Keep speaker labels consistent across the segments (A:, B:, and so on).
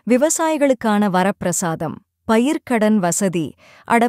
A: விவசாயிகளுக்கான வரப்பிரசாதம், பயிர்க்கடன் வசதி.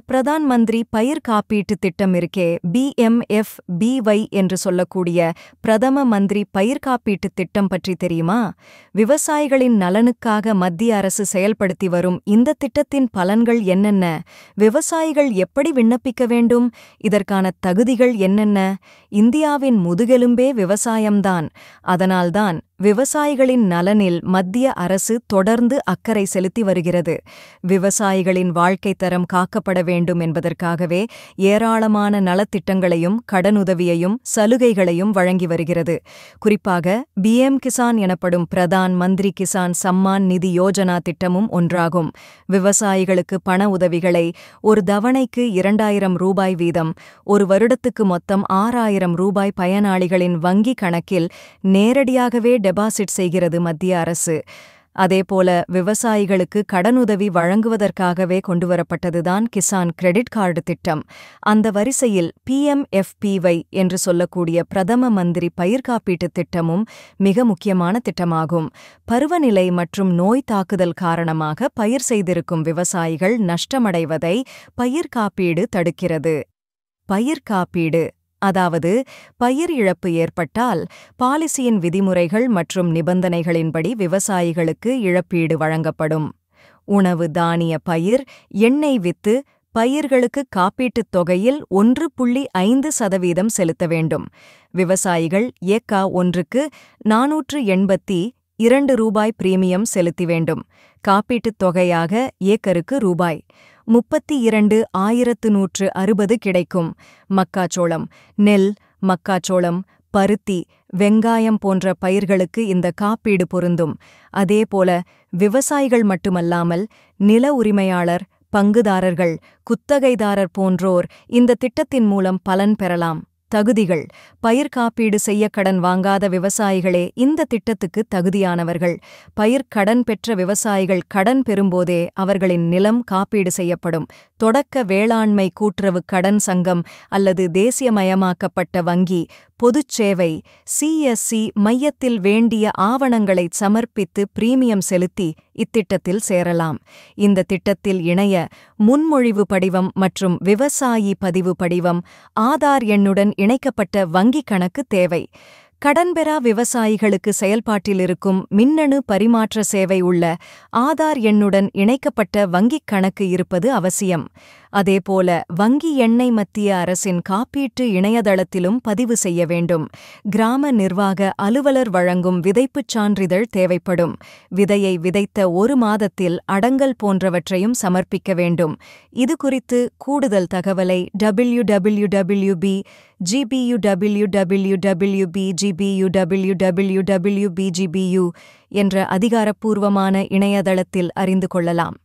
A: பிரதான் மந்திரி பயிர் காப்பீட்டு திட்டம் இருக்கே, BMFBY என்று சொல்லக்கூடிய பிரதம மந்திரி பயிர் காப்பீட்டு திட்டம் பற்றி தெரியுமா? விவசாயிகளின் நலனுக்காக மத்திய அரசு செயல்படுத்தி வரும் இந்த திட்டத்தின் பலன்கள் என்னென்ன? விவசாயிகள் எப்படி விண்ணப்பிக்க வேண்டும்? இதற்கான தகுதிகள் என்னென்ன? இந்தியாவின் முதுகெலும்பே விவசாயம்தான். அதனால்தான் விவசாயிகளின் நலனில் மத்திய அரசு தொடர்ந்து அக்கறை செலுத்தி வருகிறது. விவசாயிகளின் வாழ்க்கைத் தரம் காக்கப்பட வேண்டும் என்பதற்காகவே ஏராளமான நலத்திட்டங்களையும் கடனுதவியையும் சலுகைகளையும் வழங்கி வருகிறது. குறிப்பாக PM கிசான் எனப்படும் பிரதான் மந்திரி கிசான் சம்மான் நிதி யோஜனா திட்டமும் ஒன்றாகும். விவசாயிகளுக்கு பண உதவிகளை ஒரு தவணைக்கு 2000 ரூபாய் வீதம், ஒரு வருடத்துக்கு மொத்தம் 6000 ரூபாய் பயனாளிகளின் வங்கி கணக்கில் நேரடியாகவே டெபாசிட் செய்கிறது மத்திய அரசு. அதேபோல விவசாயிகளுக்கு கடனுதவி வழங்குவதற்காகவே கொண்டுவரப்பட்டதுதான் கிசான் கிரெடிட் கார்டு திட்டம். அந்த வரிசையில் PMFBY என்று சொல்லக்கூடிய பிரதம மந்திரி பயிர் காப்பீட்டு திட்டமும் மிக முக்கியமான திட்டமாகும். பருவநிலை மற்றும் நோய் தாக்குதல் காரணமாக பயிர் செய்திருக்கும் விவசாயிகள் நஷ்டமடைவதை பயிர் காப்பீடு தடுக்கிறது. பயிர் காப்பீடு, அதாவது பயிர் இழப்பு ஏற்பட்டால் பாலிசியின் விதிமுறைகள் மற்றும் நிபந்தனைகளின்படி விவசாயிகளுக்கு இழப்பீடு வழங்கப்படும். உணவு தானிய பயிர், எண்ணெய் வித்து பயிர்களுக்கு காப்பீட்டுத் தொகையில் 1.5% செலுத்த வேண்டும். விவசாயிகள் ஏக்கா ஒன்றுக்கு 482 ரூபாய் பிரீமியம் செலுத்தி வேண்டும். காப்பீட்டுத் தொகையாக ஏக்கருக்கு ரூபாய் 32,160 கிடைக்கும். மக்காச்சோளம், நெல், மக்காச்சோளம், பருத்தி, வெங்காயம் போன்ற பயிர்களுக்கு இந்த காப்பீடு பொருந்தும். அதேபோல விவசாயிகள் மட்டுமல்லாமல் நில உரிமையாளர், பங்குதாரர்கள், குத்தகைதாரர் போன்றோர் இந்த திட்டத்தின் மூலம் பலன் பெறலாம். தகுதிகள்: பயிர் காப்பீடு செய்ய கடன் வாங்காத விவசாயிகளே இந்த திட்டத்துக்கு தகுதியானவர்கள். பயிர் கடன் பெற்ற விவசாயிகள் கடன் பெறும்போதே அவர்களின் நிலம் காப்பீடு செய்யப்படும். தொடக்க வேளாண்மை கூட்டுறவு கடன் சங்கம் அல்லது தேசியமயமாக்கப்பட்ட வங்கி, பொதுச் சேவை CSC மையத்தில் வேண்டிய ஆவணங்களை சமர்ப்பித்து பிரீமியம் செலுத்தி இத்திட்டத்தில் சேரலாம். இந்த திட்டத்தில் இணைய முன்மொழிவு படிவம் மற்றும் விவசாயி பதிவு படிவம், ஆதார் எண்ணுடன் இணைக்கப்பட்ட வங்கிக் கணக்கு தேவை. கடன்பெறா விவசாயிகளுக்கு செயல்பாட்டில் இருக்கும் மின்னணு பரிமாற்ற சேவை உள்ள ஆதார் எண்ணுடன் இணைக்கப்பட்ட வங்கிக் கணக்கு இருப்பது அவசியம். அதேபோல வங்கி எண்ணை மத்திய அரசின் காப்பீட்டு இணையதளத்திலும் பதிவு செய்ய வேண்டும். கிராம நிர்வாக அலுவலர் வழங்கும் விதைப்புச் சான்றிதழ் தேவைப்படும். விதையை விதைத்த 1 மாதத்தில் அடங்கல் போன்றவற்றையும் சமர்ப்பிக்க வேண்டும். இது குறித்து கூடுதல் தகவலை www.gbuwww.bgbu என்ற அதிகாரப்பூர்வமான இணையதளத்தில் அறிந்து கொள்ளலாம்.